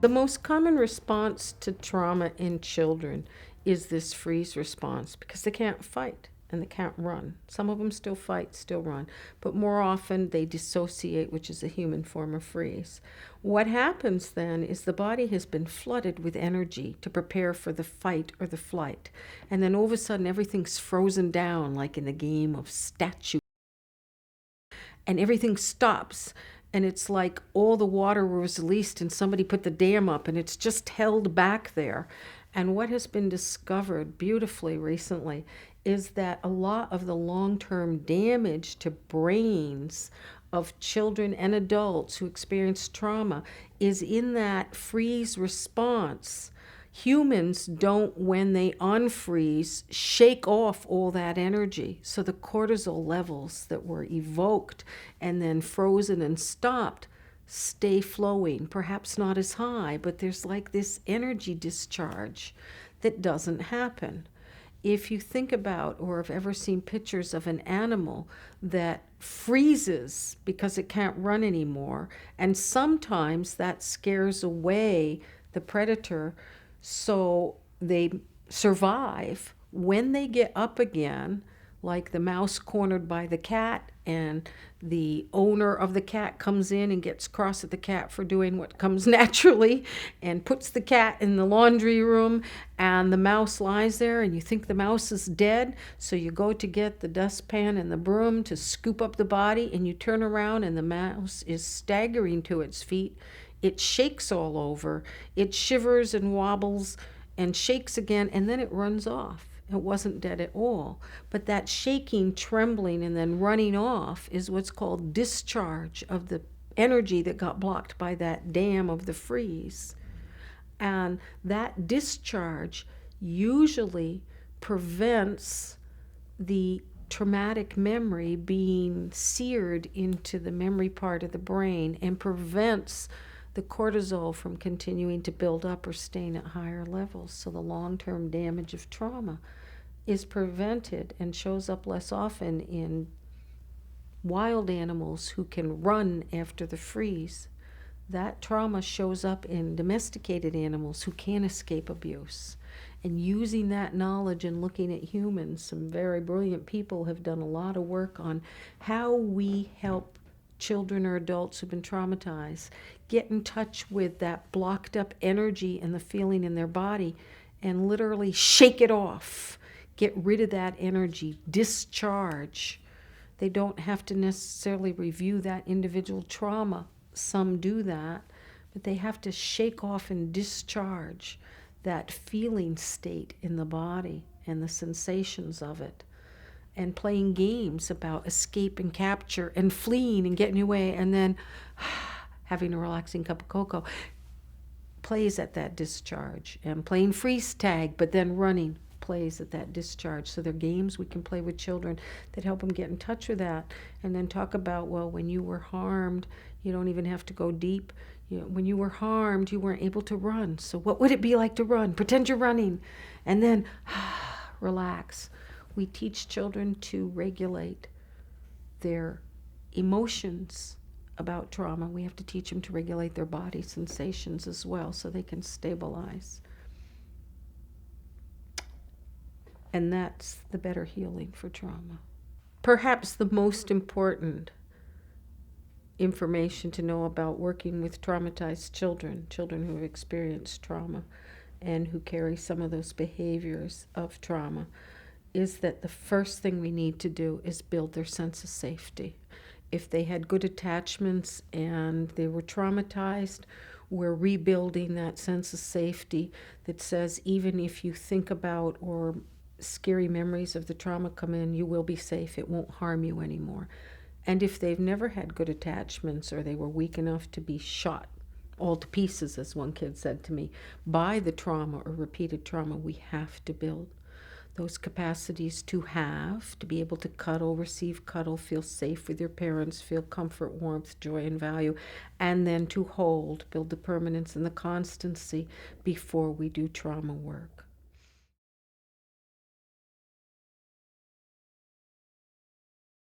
The most common response to trauma in children is this freeze response because they can't fight and they can't run. Some of them still fight, still run, but more often they dissociate, which is a human form of freeze. What happens then is the body has been flooded with energy to prepare for the fight or the flight. And then all of a sudden everything's frozen down, like in the game of statue, and everything stops, and it's like all the water was released and somebody put the dam up and it's just held back there. And what has been discovered beautifully recently is that a lot of the long-term damage to brains of children and adults who experience trauma is in that freeze response. Humans don't, when they unfreeze, shake off all that energy. So the cortisol levels that were evoked and then frozen and stopped stay flowing, perhaps not as high, but there's like this energy discharge that doesn't happen. If you think about or have ever seen pictures of an animal that freezes because it can't run anymore, and sometimes that scares away the predator, so they survive. When they get up again, like the mouse cornered by the cat, and the owner of the cat comes in and gets cross at the cat for doing what comes naturally and puts the cat in the laundry room, and the mouse lies there and you think the mouse is dead, so you go to get the dustpan and the broom to scoop up the body, and you turn around and the mouse is staggering to its feet. It shakes all over, it shivers and wobbles and shakes again, and then it runs off. It wasn't dead at all. But that shaking, trembling, and then running off is what's called discharge of the energy that got blocked by that dam of the freeze. And that discharge usually prevents the traumatic memory being seared into the memory part of the brain and prevents the cortisol from continuing to build up or staying at higher levels. So the long-term damage of trauma is prevented and shows up less often in wild animals who can run after the freeze. That trauma shows up in domesticated animals who can't escape abuse. And using that knowledge and looking at humans, some very brilliant people have done a lot of work on how we help children or adults who've been traumatized get in touch with that blocked up energy and the feeling in their body and literally shake it off, get rid of that energy, discharge. They don't have to necessarily review that individual trauma. Some do that, but they have to shake off and discharge that feeling state in the body and the sensations of it. And playing games about escape and capture and fleeing and getting away, and then having a relaxing cup of cocoa plays at that discharge. And playing freeze tag, but then running plays at that discharge. So they're games we can play with children that help them get in touch with that. And then talk about, well, when you were harmed, you don't even have to go deep. When you were harmed, you weren't able to run. So what would it be like to run? Pretend you're running. And then relax. We teach children to regulate their emotions about trauma. We have to teach them to regulate their body sensations as well so they can stabilize. And that's the better healing for trauma. Perhaps the most important information to know about working with traumatized children, children who have experienced trauma and who carry some of those behaviors of trauma, is that the first thing we need to do is build their sense of safety. If they had good attachments and they were traumatized, we're rebuilding that sense of safety that says even if you think about or scary memories of the trauma come in, you will be safe. It won't harm you anymore. And if they've never had good attachments or they were weak enough to be shot all to pieces, as one kid said to me, by the trauma or repeated trauma, we have to build those capacities to be able to cuddle, receive cuddle, feel safe with your parents, feel comfort, warmth, joy, and value, and then to hold, build the permanence and the constancy before we do trauma work.